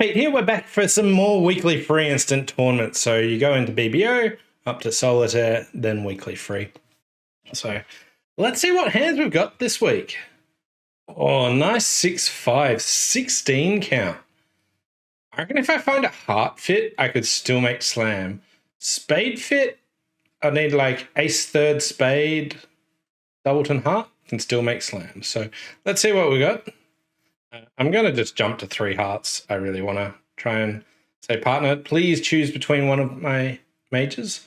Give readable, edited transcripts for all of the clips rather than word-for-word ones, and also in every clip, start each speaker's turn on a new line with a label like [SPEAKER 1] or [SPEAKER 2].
[SPEAKER 1] Pete here. We're back for some more weekly free instant tournaments. So you go into BBO, up to Solitaire, then weekly free. So let's see what hands we've got this week. Oh, nice 6-5, 16 count. I reckon if I find a heart fit, I could still make slam. Spade fit, I need like ace third spade, doubleton heart, can still make slam. So let's see what we got. I'm going to just jump to 3 hearts. I really want to try and say, partner, please choose between one of my majors.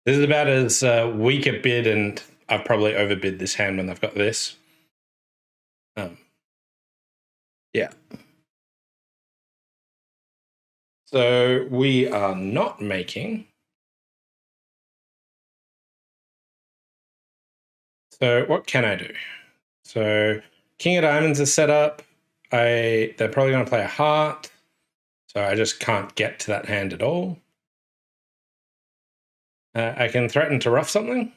[SPEAKER 1] This is about as weak a bid, and I've probably overbid this hand when I've got this. Yeah. So we are not making. So what can I do? So King of Diamonds is set up. They're probably going to play a heart. So I just can't get to that hand at all. I can threaten to ruff something.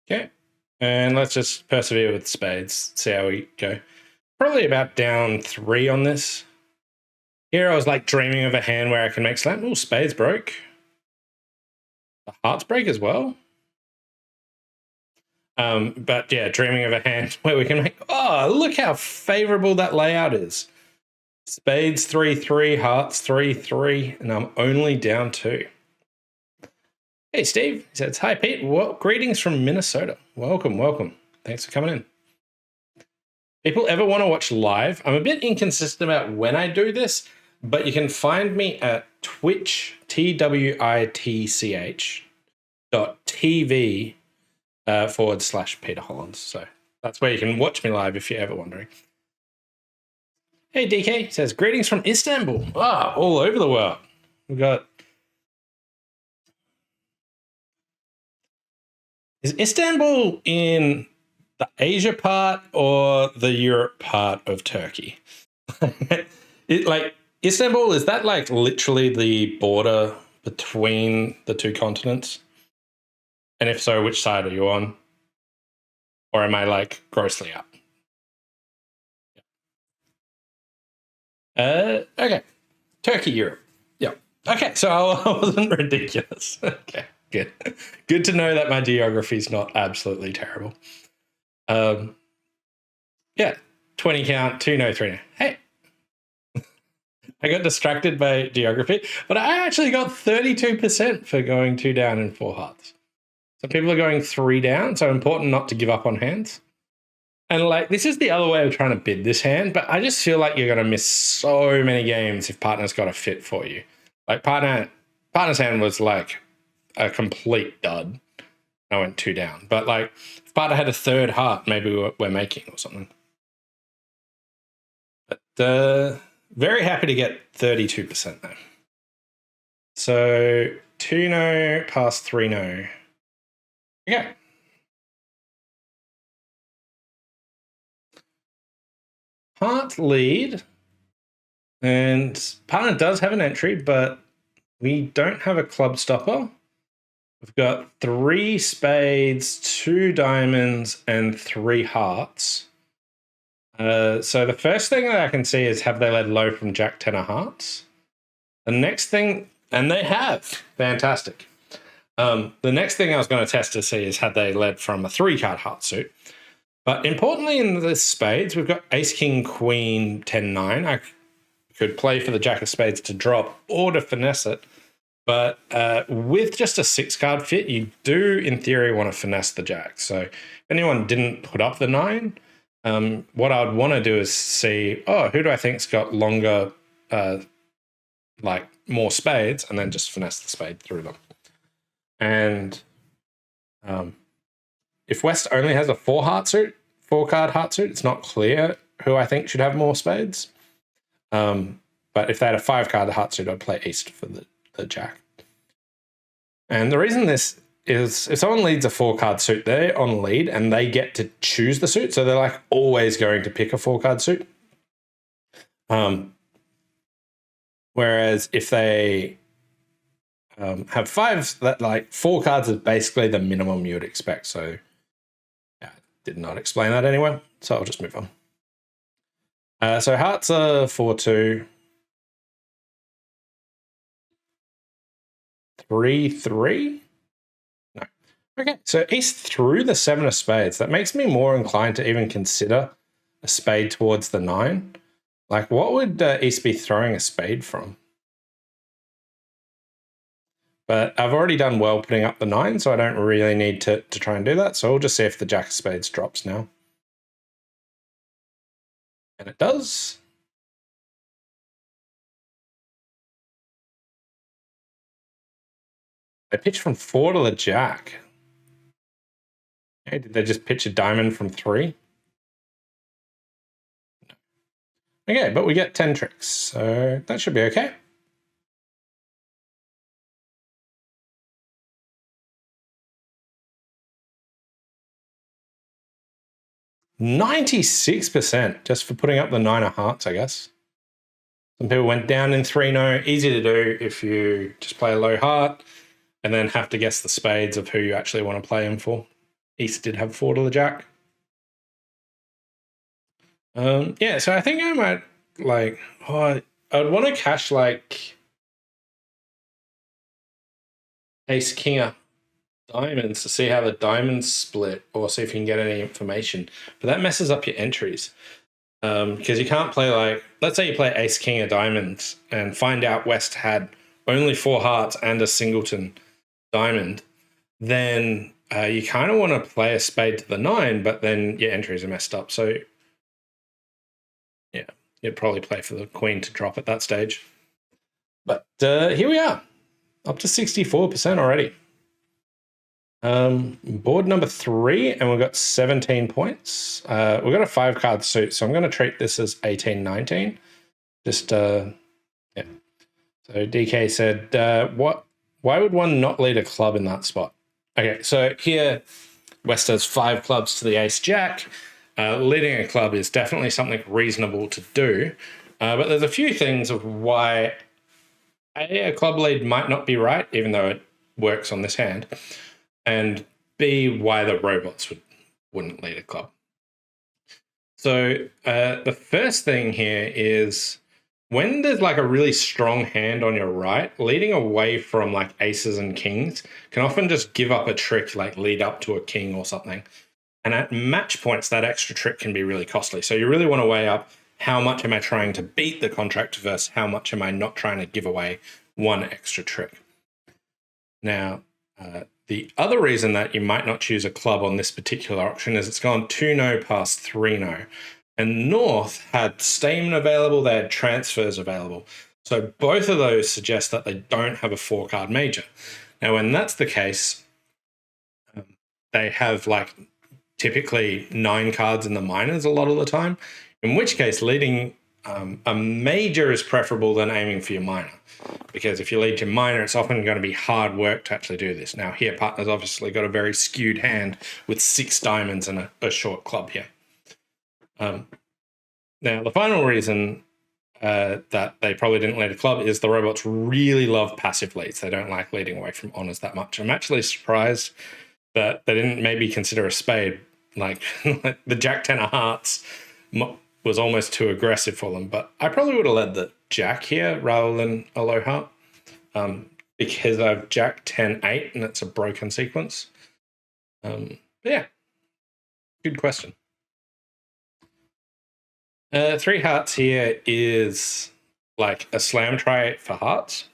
[SPEAKER 1] Okay. And let's just persevere with spades. See how we go. Probably about down 3 on this. Here I was like dreaming of a hand where I can make slam. Oh, spades broke. The hearts break as well. But yeah, dreaming of a hand where we can make, oh, look how favorable that layout is. Spades 3-3, hearts 3-3, and I'm only down 2. Hey, Steve. He says, hi, Pete. Well, greetings from Minnesota. Welcome, welcome. Thanks for coming in. People ever want to watch live? I'm a bit inconsistent about when I do this, but you can find me at Twitch, twitch.tv /Peter Hollins. So that's where you can watch me live if you're ever wondering. Hey, DK says, greetings from Istanbul. Ah, all over the world. We've got. Is Istanbul in the Asia part or the Europe part of Turkey? Istanbul, is that like literally the border between the 2 continents? And if so, which side are you on? Or am I like grossly up? Okay. Turkey, Europe. Yeah. Okay, so I wasn't ridiculous. Okay, good. Good to know that my geography is not absolutely terrible. Yeah, 20 count, 2 no, 3 no. Hey. I got distracted by geography, but I actually got 32% for going 2 down and 4 hearts. So people are going 3 down, so important not to give up on hands. And like, this is the other way of trying to bid this hand, but I just feel like you're going to miss so many games if partner's got a fit for you. Like partner's hand was like a complete dud. I went 2 down, but like if partner had a 3rd heart, maybe we're making or something. But very happy to get 32% though. So 2 no past 3 no. Okay. Heart lead, and partner does have an entry, but we don't have a club stopper. We've got 3 spades, 2 diamonds, and 3 hearts. So the first thing that I can see is, have they led low from Jack 10 of hearts? The next thing, and they have, fantastic. The next thing I was going to test to see is, had they led from a 3-card heart suit? But importantly in the spades, we've got ace, king, queen, 10, 9. I could play for the jack of spades to drop or to finesse it. But with just a 6-card fit, you do, in theory, want to finesse the jack. So if anyone didn't put up the 9, what I would want to do is see, oh, who do I think's got longer, like more spades, and then just finesse the spade through them. And if West only has a 4-card heart suit, it's not clear who I think should have more spades. But if they had a 5-card heart suit, I'd play East for the jack. And the reason this is, if someone leads a 4-card suit, they're on lead and they get to choose the suit. So they're like always going to pick a 4-card suit. Whereas if they have 5s, that like 4 cards is basically the minimum you would expect. So yeah, did not explain that anywhere, so I'll just move on. So hearts are 4-2. 3-3? No. Okay, so East threw the 7 of spades. That makes me more inclined to even consider a spade towards the 9. Like, what would East be throwing a spade from? But I've already done well putting up the 9, so I don't really need to try and do that. So we'll just see if the Jack of spades drops now. And it does. They pitched from 4 to the Jack. Okay, did they just pitch a diamond from 3? Okay, but we get 10 tricks, so that should be okay. %96% just for putting up the 9 of hearts, I guess. Some people went down in 3-0. Easy to do if you just play a low heart and then have to guess the spades of who you actually want to play them for. East did have 4 to the Jack. Yeah, so I think I might I'd want to cash like Ace King diamonds to see how the diamonds split or see if you can get any information. But that messes up your entries. Because you can't play like, let's say you play Ace King of diamonds and find out West had only 4 hearts and a singleton diamond, then you kind of want to play a spade to the 9, but then your entries are messed up. So yeah, you'd probably play for the queen to drop at that stage. But here we are, up to 64% already. Board number 3, and we've got 17 points. We've got a 5-card suit, so I'm going to treat this as 18-19. Just, yeah. So DK said, why would one not lead a club in that spot? Okay, so here, West has 5 clubs to the Ace-Jack. Leading a club is definitely something reasonable to do, but there's a few things of why a club lead might not be right, even though it works on this hand, and B, why the robots wouldn't lead a club. So the first thing here is when there's like a really strong hand on your right, leading away from like aces and kings can often just give up a trick, like lead up to a king or something. And at match points, that extra trick can be really costly. So you really want to weigh up how much am I trying to beat the contract versus how much am I not trying to give away one extra trick. Now, the other reason that you might not choose a club on this particular option is it's gone 2-0 past 3-0. And North had Stayman available, they had transfers available. So both of those suggest that they don't have a 4-card major. Now, when that's the case, they have like typically 9 cards in the minors a lot of the time, in which case leading a major is preferable than aiming for your minor. Because if you lead your minor, it's often going to be hard work to actually do this. Now, here, partner's obviously got a very skewed hand with 6 diamonds and a short club here. Now, the final reason that they probably didn't lead a club is the robots really love passive leads. They don't like leading away from honors that much. I'm actually surprised that they didn't maybe consider a spade. Like the Jack 10 of hearts was almost too aggressive for them, but I probably would have led the Jack here rather than a low heart because I've Jack 10-8 and it's a broken sequence. But yeah, good question. 3 hearts here is like a slam try for hearts,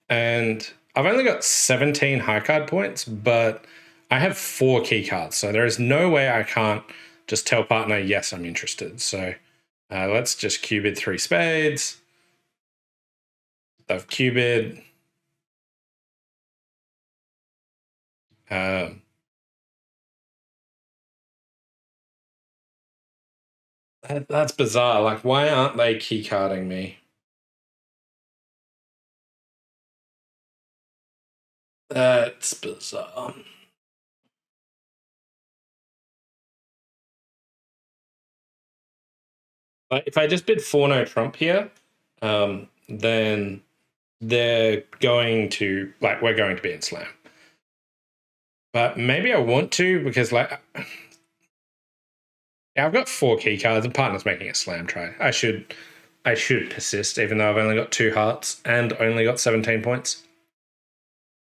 [SPEAKER 1] and I've only got 17 high card points, but I have 4 key cards, so there is no way I can't just tell partner, yes, I'm interested. So let's just cubid 3 spades. I've cubid. That's bizarre. Like, why aren't they key carding me? That's bizarre. If I just bid 4-no Trump here, then they're going to, like, we're going to be in slam. But maybe I want to, because like Yeah, I've got 4 key cards and partner's making a slam try. I should persist, even though I've only got 2 hearts and only got 17 points.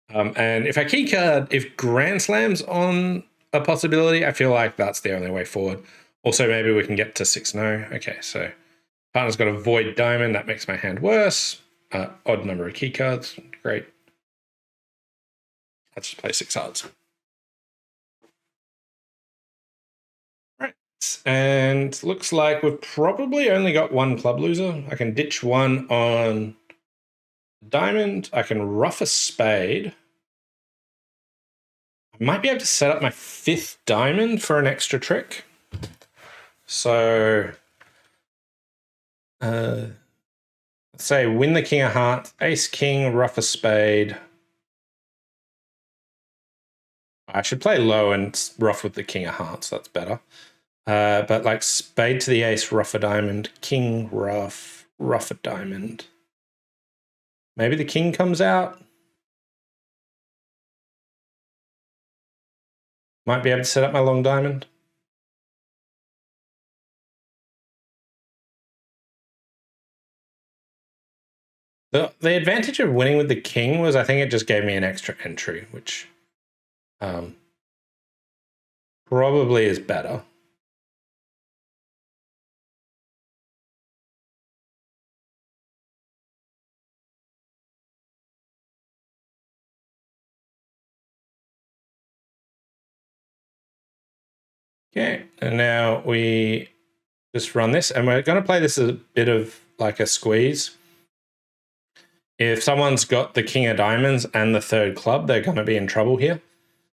[SPEAKER 1] And if I key card, if Grand Slam's on a possibility, I feel like that's the only way forward. Also, maybe we can get to 6-0. Okay, so partner's got a Void Diamond. That makes my hand worse. Odd number of key cards. Great. Let's just play 6 cards. Right. And looks like we've probably only got 1 club loser. I can ditch 1 on diamond. I can ruff a spade. I might be able to set up my 5th diamond for an extra trick. So, let's say win the king of hearts, ace king, ruff a spade. I should play low and ruff with the king of hearts. That's better. But like spade to the ace, ruff a diamond, king, ruff a diamond. Maybe the king comes out. Might be able to set up my long diamond. The advantage of winning with the king was I think it just gave me an extra entry, which probably is better. Okay, and now we just run this, and we're going to play this as a bit of like a squeeze. If someone's got the king of diamonds and the 3rd club, they're going to be in trouble here.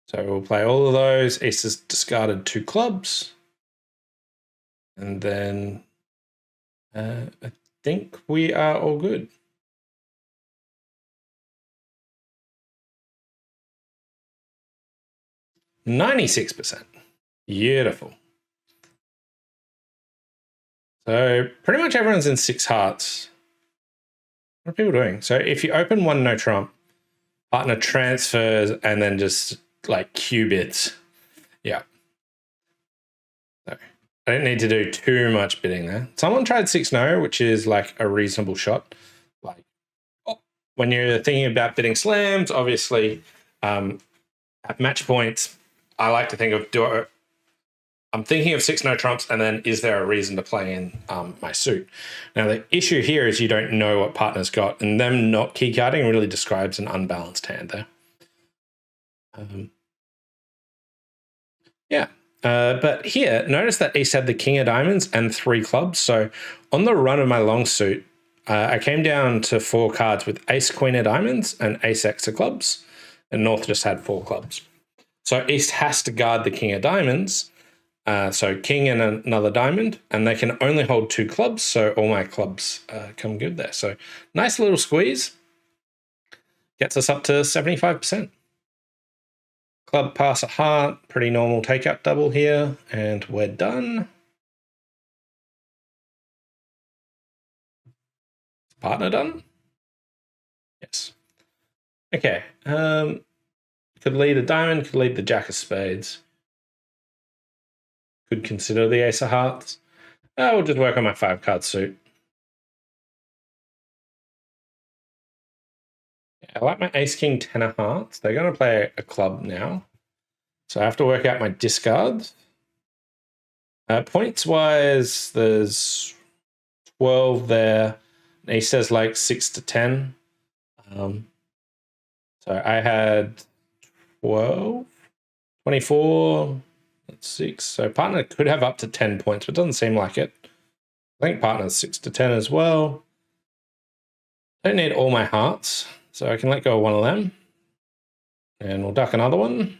[SPEAKER 1] So we'll play all of those. Ace has discarded 2 clubs. And then I think we are all good. %96%. Beautiful. So pretty much everyone's in 6 hearts. What are people doing? So if you open 1 no trump, partner transfers and then just like qubits. Yeah. So I didn't need to do too much bidding there. Someone tried 6-0, which is like a reasonable shot. Like when you're thinking about bidding slams, obviously at match points, I like to think of I'm thinking of 6 no trumps, and then is there a reason to play in my suit? Now, the issue here is you don't know what partner's got, and them not keycarding really describes an unbalanced hand there. Yeah. But here, notice that ace had the king of diamonds and 3 clubs. So on the run of my long suit, I came down to 4 cards with ace, queen of diamonds and ace, x of clubs, and North just had 4 clubs. So East has to guard the king of diamonds. So king and another diamond, and they can only hold 2 clubs, so all my clubs come good there. So nice little squeeze. Gets us up to 75%. Club pass a heart, pretty normal takeout double here, and we're done. Partner done? Yes. Okay. Could lead a diamond, could lead the jack of spades. Could consider the ace of hearts. We'll just work on my 5-card suit. I like my ace, king, 10 of hearts. They're going to play a club now. So I have to work out my discards. Points-wise, there's 12 there. And he says like 6 to 10. So I had 12, 24, that's 6. So partner could have up to 10 points, but it doesn't seem like it. I think partner's 6 to 10 as well. I don't need all my hearts, so I can let go of 1 of them. And we'll duck another one.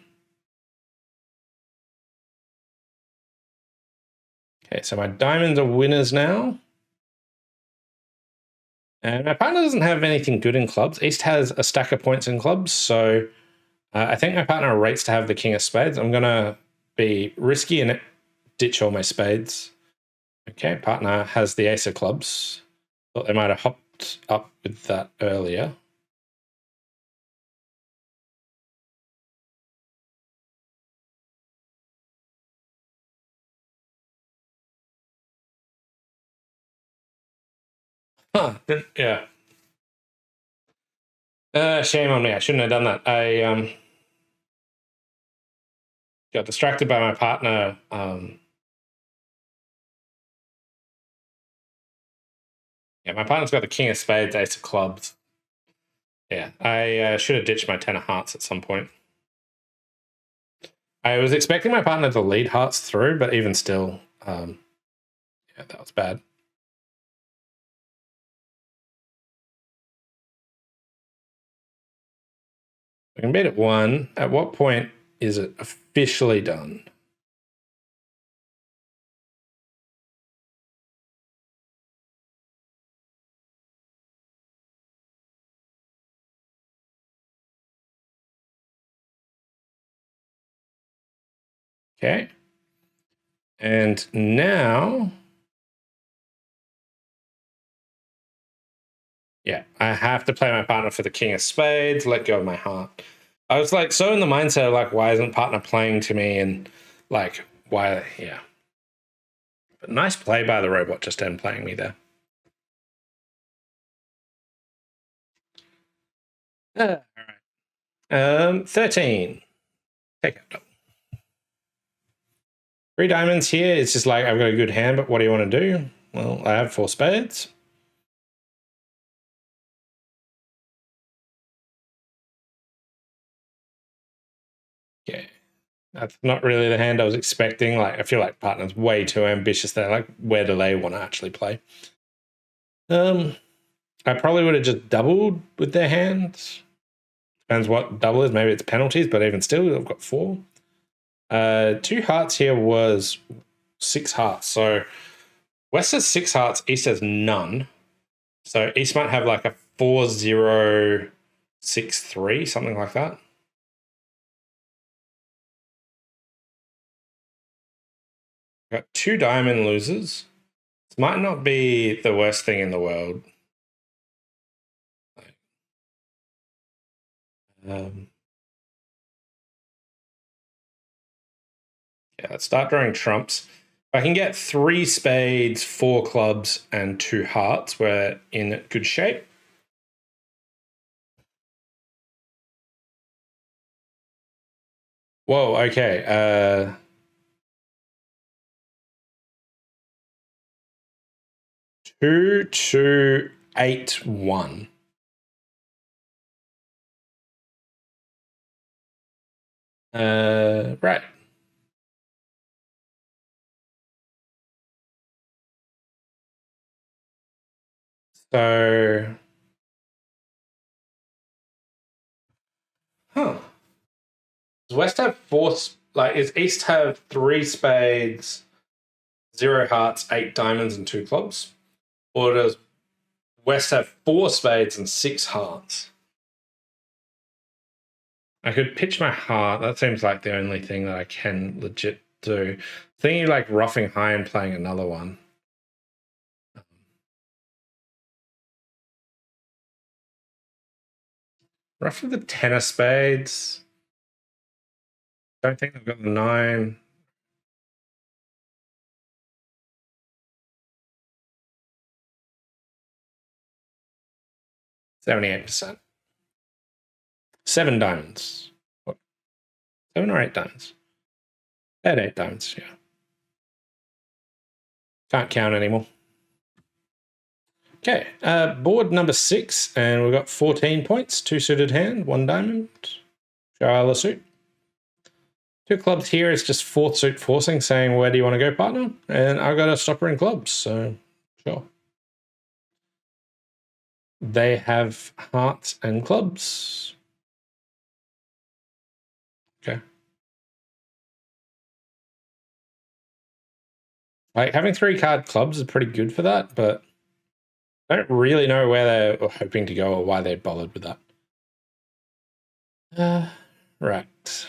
[SPEAKER 1] Okay, so my diamonds are winners now. And my partner doesn't have anything good in clubs. East has a stack of points in clubs, so I think my partner rates to have the king of spades. I'm going to be risky and ditch all my spades. Okay, partner has the ace of clubs. Thought they might have hopped up with that earlier. Huh, yeah. Shame on me. I shouldn't have done that. I got distracted by my partner. Yeah, my partner's got the king of spades, ace of clubs. Yeah, I should have ditched my 10 of hearts at some point. I was expecting my partner to lead hearts through, but even still, yeah, that was bad. I can beat at 1. At what point is it officially done? Okay. And now, yeah, I have to play my partner for the king of spades, let go of my heart. I was like so in the mindset of like, why isn't partner playing to me? And like, why? Yeah. But nice play by the robot, just end playing me there. All right. 13. Take out double. 3 diamonds here. It's just like, I've got a good hand, but what do you want to do? Well, I have 4 spades. Okay. That's not really the hand I was expecting. Like, I feel like partner's way too ambitious there. Like, where do they want to actually play? I probably would have just doubled with their hands. Depends what double is. Maybe it's penalties, but even still, I've got 4. 2 hearts here was 6 hearts. So West has 6 hearts, East has none. So East might have like a 4-0-6-3, something like that. Got 2 diamond losers. This might not be the worst thing in the world. Yeah, let's start drawing trumps. If I can get 3 spades, 4 clubs, and 2 hearts, we're in good shape. Whoa, okay. 2-2-8-1. Right. So, does West have 4? Like, is East have 3 spades, 0 hearts, 8 diamonds, and 2 clubs? Or does West have 4 spades and 6 hearts? I could pitch my heart. That seems like the only thing that I can legit do. Thinking like roughing high and playing another one. Rough with the 10 of spades. Don't think I've got the 9. %. 7 diamonds. What? 7 or 8 diamonds? At 8 diamonds, yeah. Can't count anymore. Okay, board number 6, and we've got 14 points. 2 suited hand, 1 diamond. Shyla suit. 2 clubs here is just 4th suit forcing, saying, where do you want to go, partner? And I've got a stopper in clubs, so sure. They have hearts and clubs. Okay. Like, having 3 card clubs is pretty good for that, but I don't really know where they were hoping to go or why they bothered with that. Right.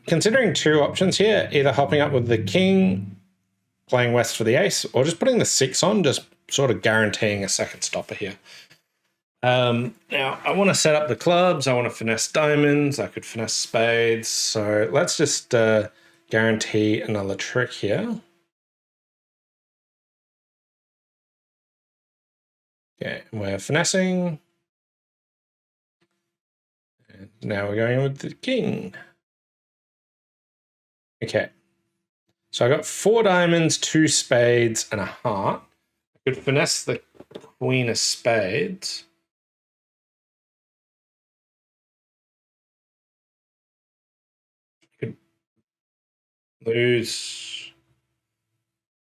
[SPEAKER 1] Considering 2 options here, either hopping up with the king, playing West for the ace, or just putting the 6 on, just sort of guaranteeing a second stopper here. Now, I want to set up the clubs. I want to finesse diamonds. I could finesse spades. So let's just guarantee another trick here. Okay, we're finessing. And now we're going with the king. Okay. So I got 4 diamonds, 2 spades, and a heart. I could finesse the queen of spades. I could lose.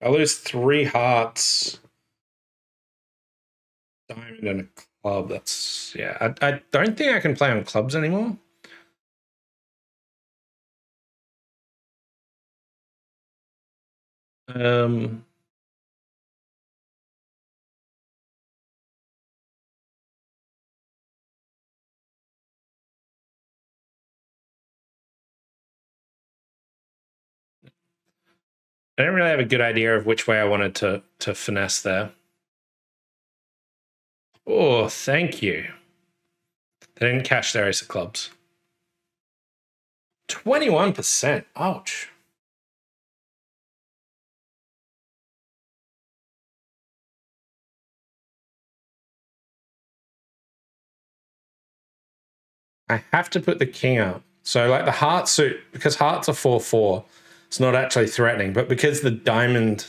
[SPEAKER 1] I lose 3 hearts, diamond, and a club. That's, yeah. I don't think I can play on clubs anymore. I don't really have a good idea of which way I wanted to finesse there. Oh, thank you. They didn't cash their ace of clubs. 21%. Ouch. I have to put the king out. So like the heart suit, because hearts are 4-4, it's not actually threatening, but because the diamond.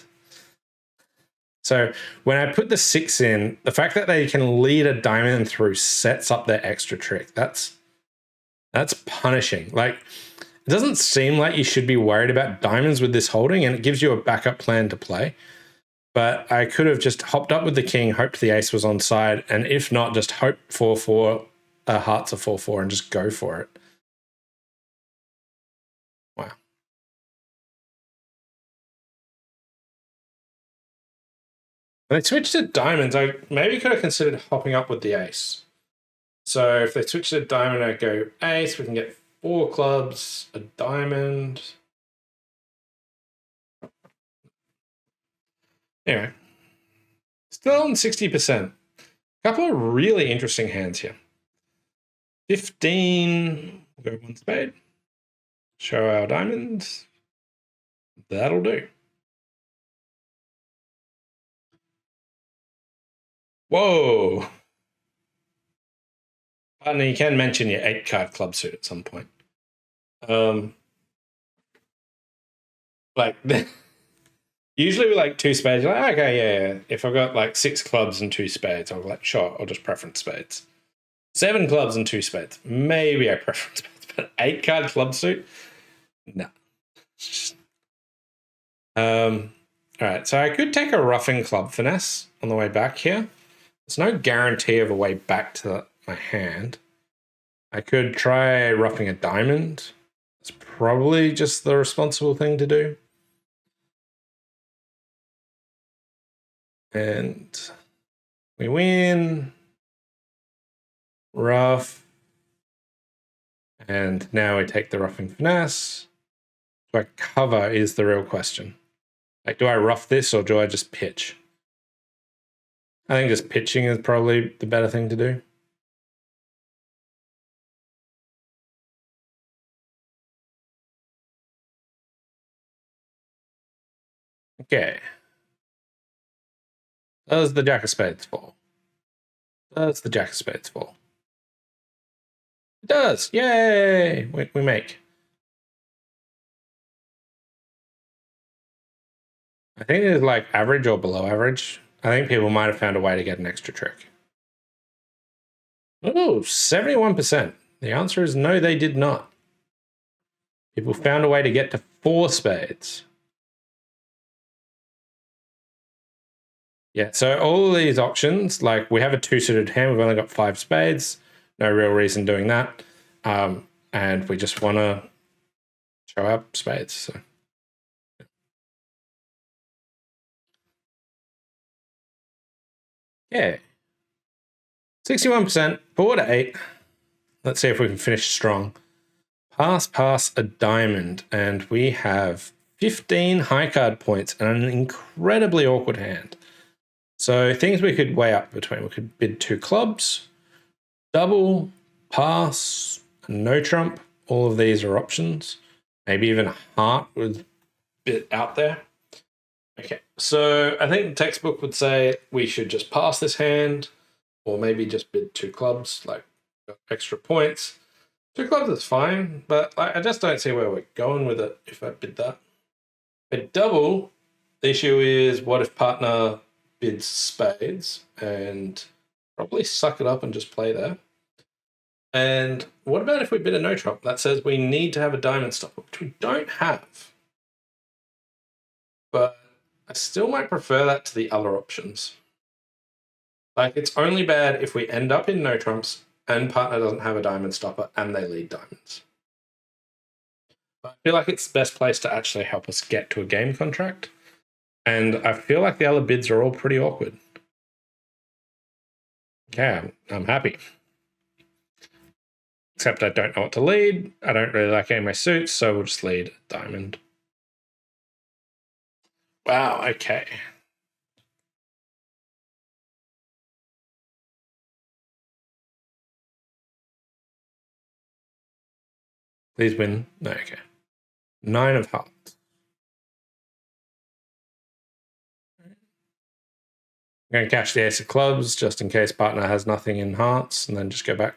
[SPEAKER 1] So when I put the 6 in, the fact that they can lead a diamond through sets up their extra trick. That's punishing. Like, it doesn't seem like you should be worried about diamonds with this holding, and it gives you a backup plan to play. But I could have just hopped up with the king, hoped the ace was on side, and if not, just hope 4-4, hearts are 4-4, and just go for it. Wow. When they switched to diamonds, I maybe could have considered hopping up with the ace. So if they switch to diamond, I go ace, we can get 4 clubs, a diamond. Anyway, still on 60%. A couple of really interesting hands here. 15, we'll go 1 spade. Show our diamonds. That'll do. Whoa. Partner, you can mention your 8-card club suit at some point. Like, usually with like 2 spades, you're like, okay, yeah. If I've got like 6 clubs and 2 spades, I'll be like, sure, I'll just preference spades. 7 clubs and 2 spades, maybe I preference spades, but 8-card club suit, no. All right, so I could take a roughing club finesse on the way back here. There's no guarantee of a way back to my hand. I could try roughing a diamond. It's probably just the responsible thing to do. And we win. Rough. And now we take the roughing finesse. Do I cover is the real question. Like, do I rough this or do I just pitch? I think just pitching is probably the better thing to do. Okay. Does the jack of spades fall? Does the jack of spades fall? It does. Yay! We make. I think it is like average or below average. I think people might have found a way to get an extra trick. Oh, 71%. The answer is no, they did not. People found a way to get to 4 spades. Yeah, so all these options, like we have a 2-suited hand, we've only got 5 spades. No real reason doing that. And we just want to show up spades. So. Yeah. 61%, 4 to 8. Let's see if we can finish strong. Pass a diamond, and we have 15 high card points and an incredibly awkward hand. So things we could weigh up between. We could bid 2 clubs, double, pass, no trump. All of these are options. Maybe even a heart with a bit out there. Okay, so I think the textbook would say we should just pass this hand. or maybe just bid 2 clubs, like extra points. 2 clubs is fine, but I just don't see where we're going with it if I bid that. A double, the issue is what if partner bids spades, and probably suck it up and just play there. And what about if we bid a no trump? That says we need to have a diamond stopper, which we don't have. But I still might prefer that to the other options. Like, it's only bad if we end up in no trumps and partner doesn't have a diamond stopper and they lead diamonds. But I feel like it's the best place to actually help us get to a game contract. And I feel like the other bids are all pretty awkward. Okay, I'm happy. Except I don't know what to lead. I don't really like any of my suits, so we'll just lead diamond. Wow, okay. Please win. No, okay. 9 of hearts. I'm going to catch the ace of clubs just in case partner has nothing in hearts, and then just go back.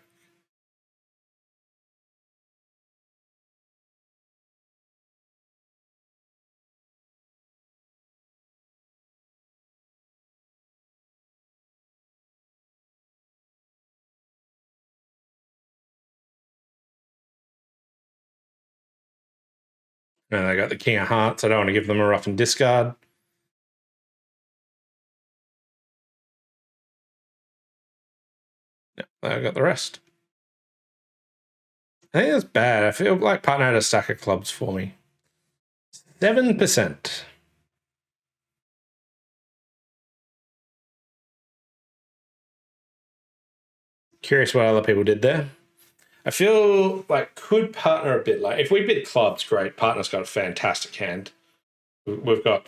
[SPEAKER 1] And I got the king of hearts. I don't want to give them a rough and discard. Yeah, I got the rest. I think that's bad. I feel like partner had a stack of clubs for me. 7%. Curious what other people did there. I feel like could partner a bit like if we bid clubs, great. Partner's got a fantastic hand. We've got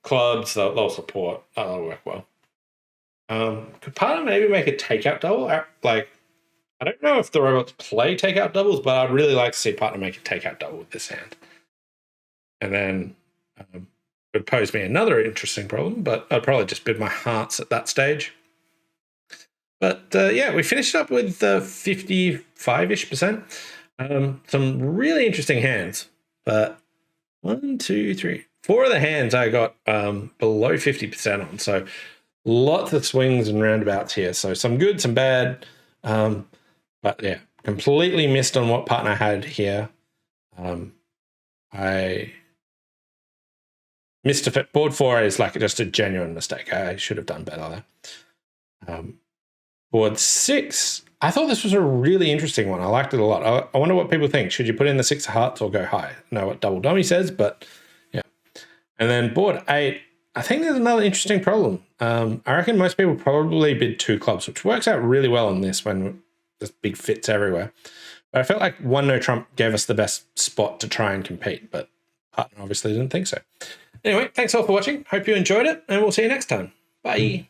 [SPEAKER 1] clubs, they'll support. That'll work well. Could partner maybe make a takeout double? Like, I don't know if the robots play takeout doubles, but I'd really like to see partner make a takeout double with this hand. And then it would pose me another interesting problem, but I'd probably just bid my hearts at that stage. But yeah, we finished up with 55-ish percent. Some really interesting hands, but 1, 2, 3, 4 of the hands I got below 50% on. So lots of swings and roundabouts here. So some good, some bad. But yeah, completely missed on what partner had here. I missed a board 4 is like just a genuine mistake. I should have done better there. Board 6, I thought this was a really interesting one. I liked it a lot. I wonder what people think. Should you put in the 6 of hearts or go high? I know what double dummy says, but yeah. And then board 8, I think there's another interesting problem. I reckon most people probably bid 2 clubs, which works out really well in this when there's big fits everywhere. But I felt like 1 no trump gave us the best spot to try and compete, but partner obviously didn't think so. Anyway, thanks all for watching. Hope you enjoyed it, and we'll see you next time. Bye.